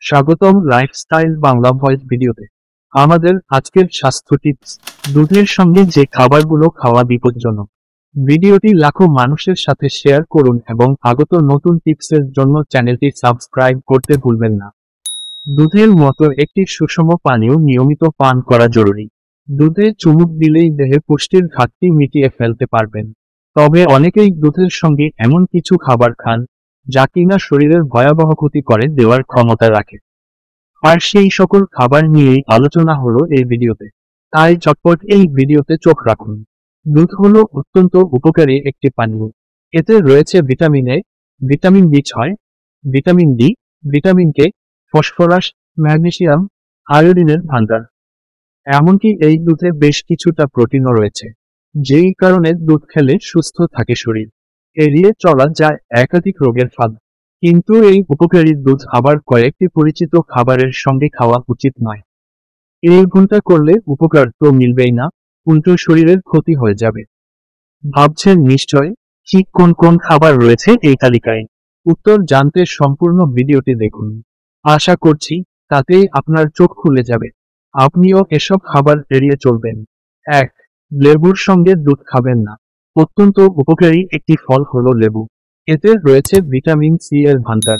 স্বাগতম lifestyle Bangla voice ভিডিওতে। আমাদের আজকের স্বাস্থ্য টিপস, দুধের সঙ্গে যে খাবারগুলো খাওয়া বিপজ্জনক। ভিডিওটি লাখো মানুষের সাথে শেয়ার করুন এবং আগত নতুন টিপসের জন্য চ্যানেলটি সাবস্ক্রাইব করতে ভুলবেন না। দুধের মতো একটি সুষম পানীয় নিয়মিত পান করা জরুরি। দুধে চুমুক দিলেই দেহে পুষ্টির ঘাটতি মিটিয়ে ফেলতে পারবেন। তবে অনেকেই দুধের সঙ্গে এমন কিছু খাবার খান যা কিনা শরীরের ভয়াবহ ক্ষতি করে দেওয়ার ক্ষমতা রাখে। আর সেই সকল খাবার নিয়েই আলোচনা হলো এই ভিডিওতে। তাই চটপট এই ভিডিওতে চোখ রাখুন। দুধ হলো অত্যন্ত উপকারী একটি পানীয়। এতে রয়েছে ভিটামিন এ, ভিটামিন বি6, vitamin D, vitamin K, phosphorus, magnesium, আয়োডিনের ভান্ডার। এমনকি এই দুধে বেশ কিছুটা প্রোটিনও রয়েছে, যেই কারণে দুধ খেলে সুস্থ থাকে শরীর। এড়িয়ে চলা যায় একাধিক রোগের ফাঁদ। কিন্তু এই উপকারী দুধ আবার কয়েকটি পরিচিত খাবারের সঙ্গে খাওয়া উচিত নয়। এই ভুলটা করলে উপকার তো মিলবেই না, উল্টো শরীরের ক্ষতি হয়ে যাবে। ভাবছেন নিশ্চয়, ঠিক কোন কোন খাবার রয়েছে এই তালিকায়? উত্তর জানতে সম্পূর্ণ ভিডিওটি দেখুন। আশা করছি তাতেই আপনার চোখ খুলে যাবে। আপনিও এসব খাবার এড়িয়ে চলবেন। 1. লেবুর সঙ্গে দুধ খাবেন না। অত্যন্ত উপকারী একটি ফল হলো লেবু। এতে রয়েছে ভিটামিন সি এর ভান্ডার।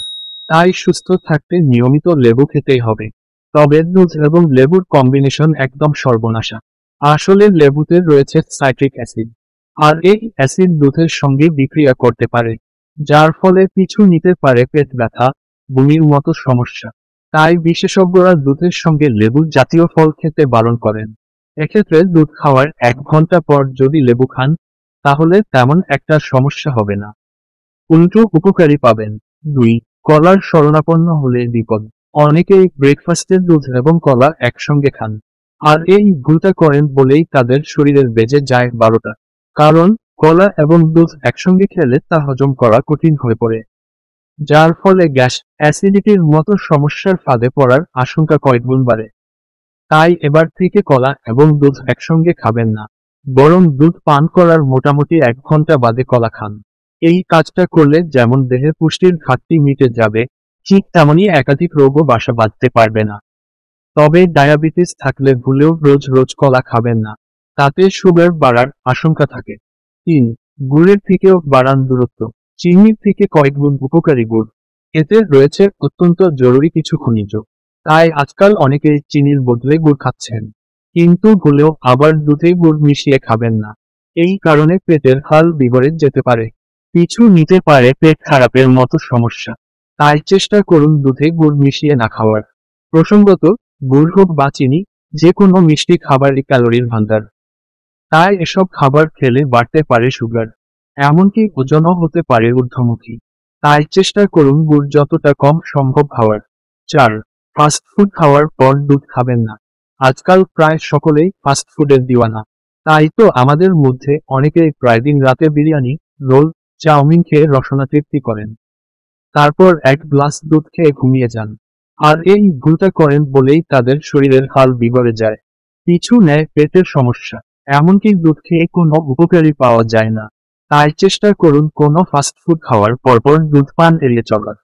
তাই সুস্থ থাকতে নিয়মিত লেবু খেতেই হবে। তবে দুধ এবং লেবুর কম্বিনেশন একদম সর্বনাশা। আসলে লেবুতে রয়েছে সাইট্রিক অ্যাসিড, আর এই অ্যাসিড দুধের সঙ্গে বিক্রিয়া করতে পারে, যার ফলে পিছু নিতে পারে পেট ব্যথা, বমির মতো সমস্যা। তাই বিশেষজ্ঞরা দুধের সঙ্গে লেবু জাতীয় ফল খেতে বারণ করেন। এক্ষেত্রে দুধ খাওয়ার 1 ঘন্টা পর যদি লেবু খান, তাহলে তেমন একটা সমস্যা হবে না, উল্টো উপকারী পাবেন। 2. কলার শরণাপন্ন হলে বিপদ। অনেকেই ব্রেকফাস্টে দুধ এবং কলা একসঙ্গে খান, আর এই ভুলটা করেন বলেই তাদের শরীরের বেজে যায় 12টা। কারণ কলা এবং দুধ একসঙ্গে খেলে তা হজম করা কঠিন হয়ে পড়ে, যার ফলে গ্যাস, অ্যাসিডিটির মতো সমস্যার ফাঁদে পড়ার আশঙ্কা কয়েকগুণ বাড়ে। তাই এবার থেকে কলা এবং দুধ একসঙ্গে খাবেন না, বরং দুধ পান করার মোটামুটি 1 ঘন্টা বাদে কলা খান। এই কাজটা করলে যেমন দেহে পুষ্টির ঘাটতি মিটে যাবে, ঠিক তেমনই একাধিক রোগও বাসা বাঁধতে পারবে না। তবে ডায়াবেটিস থাকলে ভুলেও রোজ রোজ কলা খাবেন না, তাতে সুগার বাড়ার আশঙ্কা থাকে। 3. গুড়ের থেকেও বাড়ান দূরত্ব। চিনির থেকে কয়েকগুণ উপকারী গুড়। এতে রয়েছে অত্যন্ত জরুরি কিছু খনিজ। তাই আজকাল অনেকেই চিনির বদলে গুড় খাচ্ছেন। কিন্তু ভুলেও আবার দুধে গুড় মিশিয়ে খাবেন না। এই কারণে পেটের হাল বিগড়ে যেতে পারে, পিছু নিতে পারে পেট খারাপের মতো সমস্যা। তাই চেষ্টা করুন দুধে গুড় মিশিয়ে না খাওয়ার। প্রসঙ্গত, গুড় হোক বা চিনি, যে কোনো মিষ্টি খাবারই ক্যালোরির ভান্ডার। তাই এসব খাবার খেলে বাড়তে পারে সুগার, এমনকি ওজনও হতে পারে ঊর্ধ্বমুখী। তাই চেষ্টা করুন গুড় যতটা কম সম্ভব খাওয়ার। 4. ফাস্ট ফুড খাওয়ার পর দুধ খাবেন না। আজকাল প্রায় সকলেই ফাস্ট ফুডের দিওয়ানা। তাই তো আমাদের মধ্যে অনেকেই প্রায় দিন রাতে বিরিয়ানি, রোল, চাউমিন খেয়ে রসনা তৃপ্তি করেন, তারপর 1 গ্লাস দুধ খেয়ে ঘুমিয়ে যান। আর এই ভুলটা করেন বলেই তাদের শরীরের হাল বিগড়ে যায়, পিছু নেয় পেটের সমস্যা, এমনকি দুধ খেয়ে কোনো উপকারী পাওয়া যায় না। তাই চেষ্টা করুন কোনো ফাস্ট ফুড খাওয়ার পরপর দুধ পান এড়িয়ে চলার।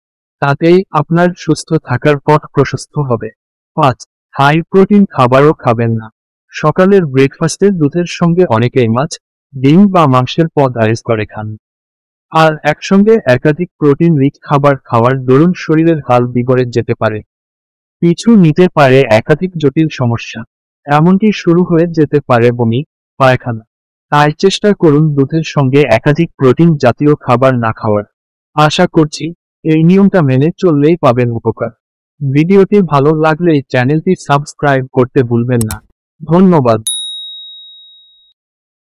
তাতেই আপনার সুস্থ থাকার পথ প্রশস্ত হবে। 5. হাই প্রোটিন খাবারও খাবেন না। সকালের ব্রেকফাস্টে দুধের সঙ্গে অনেকেই মাছ, ডিম বা মাংসের পদ আয়েজ করে খান। আর একসঙ্গে একাধিক প্রোটিন রিচ খাবার খাওয়ার দরুন শরীরের হাল বিগড়ে যেতে পারে, পিছু নিতে পারে একাধিক জটিল সমস্যা, এমনকি শুরু হয়ে যেতে পারে বমি, পায়খানা। তাই চেষ্টা করুন দুধের সঙ্গে একাধিক প্রোটিন জাতীয় খাবার না খাওয়ার। আশা করছি এই নিয়মটা মেনে চললেই পাবেন উপকার। ভিডিওটি ভালো লাগলে চ্যানেলটি সাবস্ক্রাইব করতে ভুলবেন না। ধন্যবাদ।